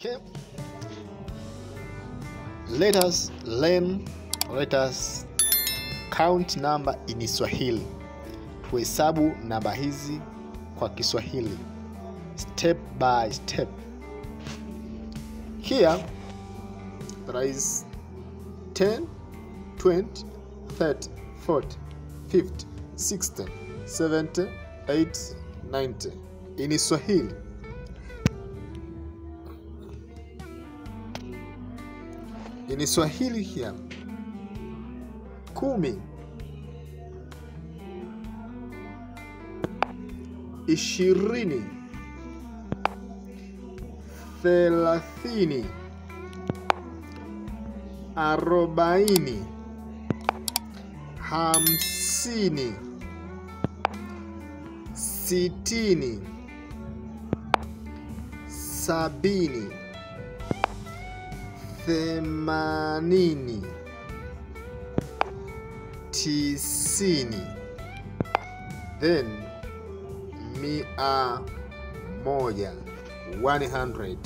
Okay, let us count number in Swahili. Tuhesabu namba hizi kwa Kiswahili step by step. Here there is 10, 20, 30, 40, 50, 60, 70, 80, 90 in Swahili. In Swahili here 10, 20, 30, 40, 50, 60, 70, 80, 90, then 100, 100.